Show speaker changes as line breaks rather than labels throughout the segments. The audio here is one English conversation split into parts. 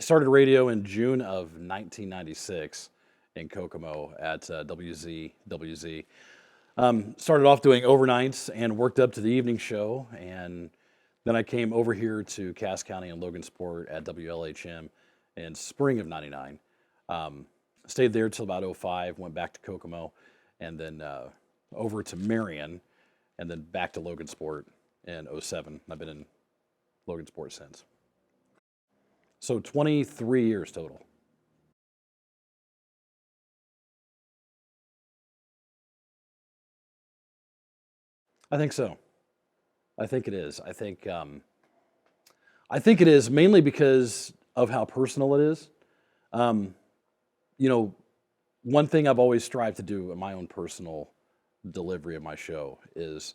Started radio in June of 1996 in Kokomo at WZ. Started off doing overnights and worked up to the evening show, and then I came over here to Cass County and Logansport at WLHM in spring of '99. Um, Stayed there till about '05, went back to Kokomo, and then over to Marion, and then back to Logansport in '07. I've been in Logansport since. So 23 years total. I think so. I think it is. I think it is mainly because of how personal it is. Um, you know, one thing I've always strived to do in my own personal delivery of my show is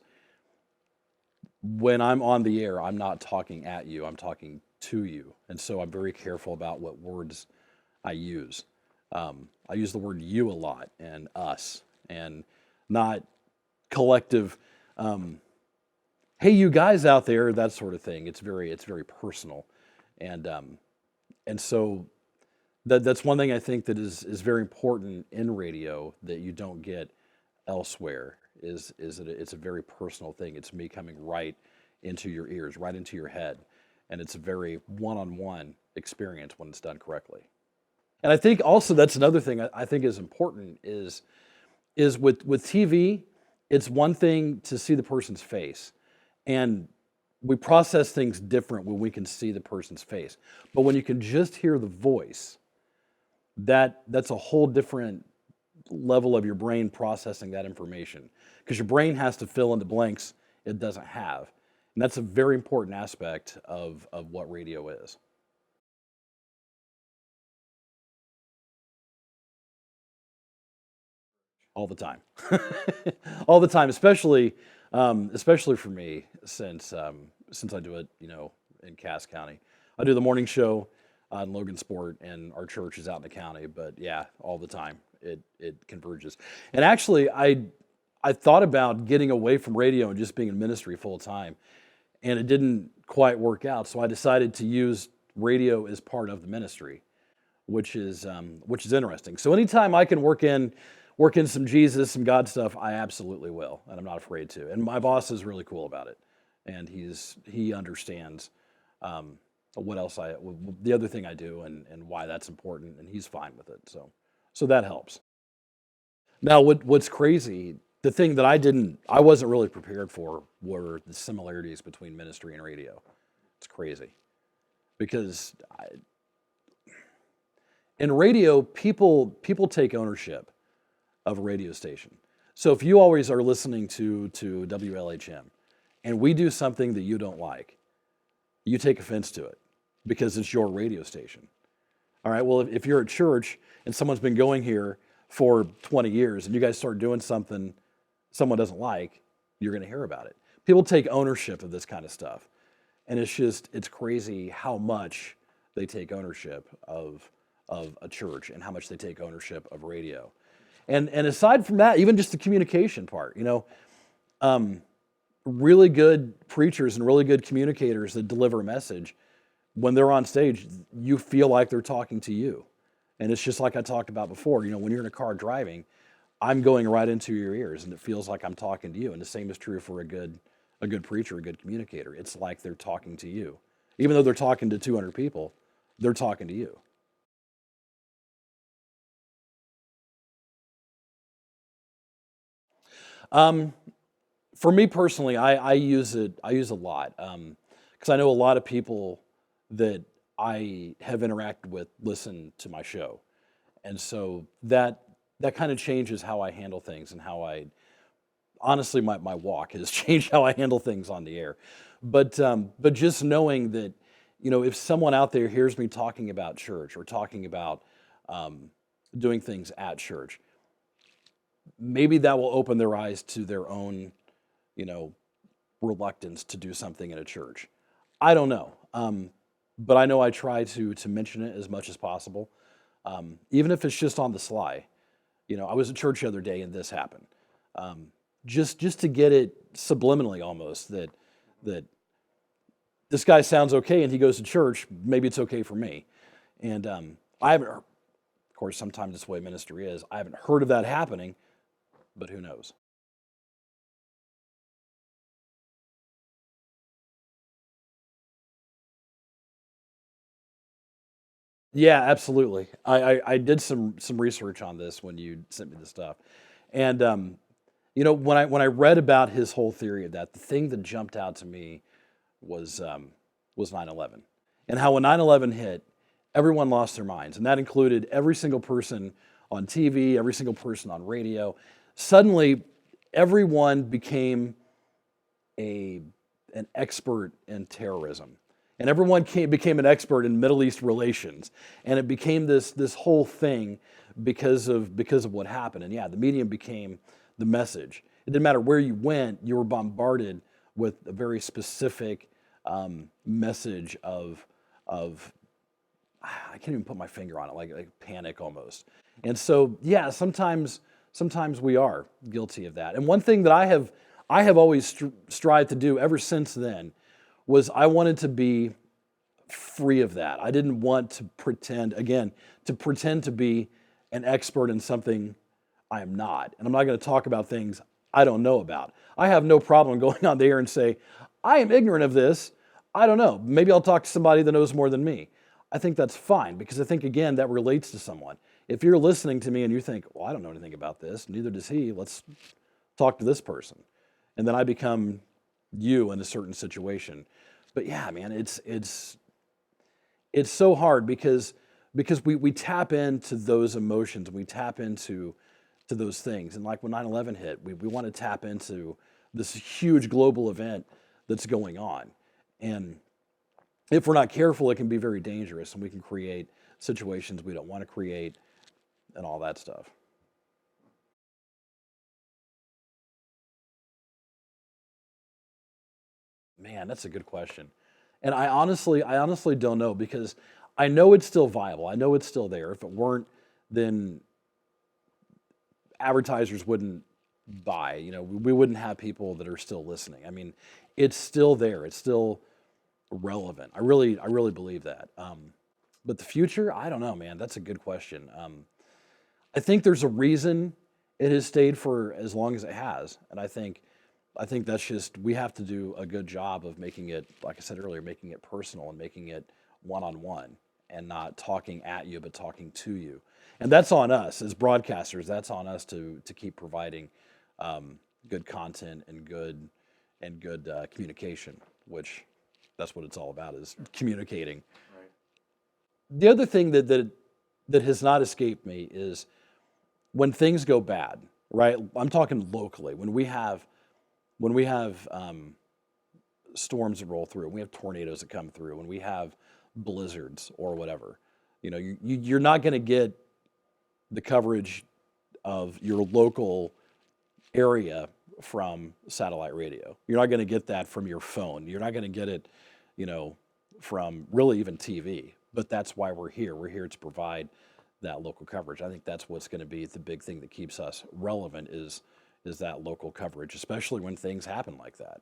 when I'm on the air, I'm not talking at you, I'm talking to you. And so I'm very careful about what words I use. I use the word you a lot and us and not collective, um, hey, you guys out there, that sort of thing. It's very personal. And, um, and so that's one thing I think that is very important in radio that you don't get elsewhere is that it's a very personal thing. It's me coming right into your ears, right into your head, and it's a very one-on-one experience when it's done correctly. And I think also that's another thing I think is important is with TV, it's one thing to see the person's face, and we process things different when we can see the person's face. But when you can just hear the voice, that's a whole different level of your brain processing that information because your brain has to fill in the blanks it doesn't have. And that's a very important aspect of what radio is all the time. All the time, especially for me since I do it, in Cass County. I do the morning show on Logansport, and our church is out in the county. But yeah, all the time it converges. And actually, I thought about getting away from radio and just being in ministry full time, and it didn't quite work out. So I decided to use radio as part of the ministry, which is interesting. So anytime I can work in some Jesus, some God stuff, I absolutely will, and I'm not afraid to. And my boss is really cool about it, and he understands what else the other thing I do and why that's important, and he's fine with it. So that helps. Now, what's crazy, the thing that I wasn't really prepared for were the similarities between ministry and radio. It's crazy because in radio, people take ownership of a radio station. So if you always are listening to WLHM and we do something that you don't like, you take offense to it because it's your radio station. All right, well, if you're at church and someone's been going here for 20 years and you guys start doing something someone doesn't like, you're going to hear about it. People take ownership of this kind of stuff. And it's crazy how much they take ownership of a church and how much they take ownership of radio. And aside from that, even just the communication part, um, really good preachers and really good communicators that deliver a message, when they're on stage, you feel like they're talking to you. And it's just like I talked about before, when you're in a car driving, I'm going right into your ears and it feels like I'm talking to you. And the same is true for a good preacher, a good communicator. It's like they're talking to you. Even though they're talking to 200 people, they're talking to you. Um, for me personally, I use it. I use a lot because I know a lot of people that I have interacted with listen to my show, and so that kind of changes how I handle things and how I honestly my walk has changed how I handle things on the air. But just knowing that if someone out there hears me talking about church or talking about um, doing things at church, maybe that will open their eyes to their own you know reluctance to do something in a church. I don't know. But I know I try to mention it as much as possible, even if it's just on the sly. I was at church the other day and this happened. Um, just to get it subliminally almost that this guy sounds okay and he goes to church, maybe it's okay for me. And I haven't, of course, sometimes this way ministry is. I haven't heard of that happening, but who knows? Yeah, absolutely. I did some research on this when you sent me the stuff, and when I read about his whole theory of that, the thing that jumped out to me was um, was 9/11, and how when 9/11 hit, everyone lost their minds, and that included every single person on TV, every single person on radio. Suddenly, everyone became a an expert in terrorism, and everyone became an expert in Middle East relations, and it became this whole thing because of what happened. And yeah, the medium became the message. It didn't matter where you went; you were bombarded with a very specific message of I can't even put my finger on it, like panic almost. And so, yeah, sometimes we are guilty of that. And one thing that I have always strived to do ever since then was I wanted to be free of that. I didn't want to pretend to be an expert in something I am not. And I'm not going to talk about things I don't know about. I have no problem going on the air and say, I am ignorant of this. I don't know. Maybe I'll talk to somebody that knows more than me. I think that's fine because I think, again, that relates to someone. If you're listening to me and you think, well, I don't know anything about this, neither does he, let's talk to this person. And then I become you in a certain situation. But yeah, man, it's so hard because we tap into those emotions, we tap into those things. And like when 9/11 hit, we want to tap into this huge global event that's going on. And if we're not careful, it can be very dangerous and we can create situations we don't want to create and all that stuff. Man, that's a good question. And I honestly don't know because I know it's still viable. I know it's still there. If it weren't, then advertisers wouldn't buy. We wouldn't have people that are still listening. I mean, it's still there. It's still relevant. I really believe that. But the future, I don't know, man. That's a good question. I think there's a reason it has stayed for as long as it has, and I think that's just we have to do a good job of making it, like I said earlier, making it personal and making it one on one, and not talking at you, but talking to you. And that's on us as broadcasters. That's on us to keep providing good content and good communication, which that's what it's all about is communicating.
Right.
The other thing that has not escaped me is when things go bad, right? I'm talking locally. When we have storms that roll through, we have tornadoes that come through, when we have blizzards or whatever, you're not going to get the coverage of your local area from satellite radio. You're not going to get that from your phone. You're not going to get it, you know, from really even TV. But that's why we're here. We're here to provide that local coverage. I think that's what's going to be the big thing that keeps us relevant is that local coverage, especially when things happen like that.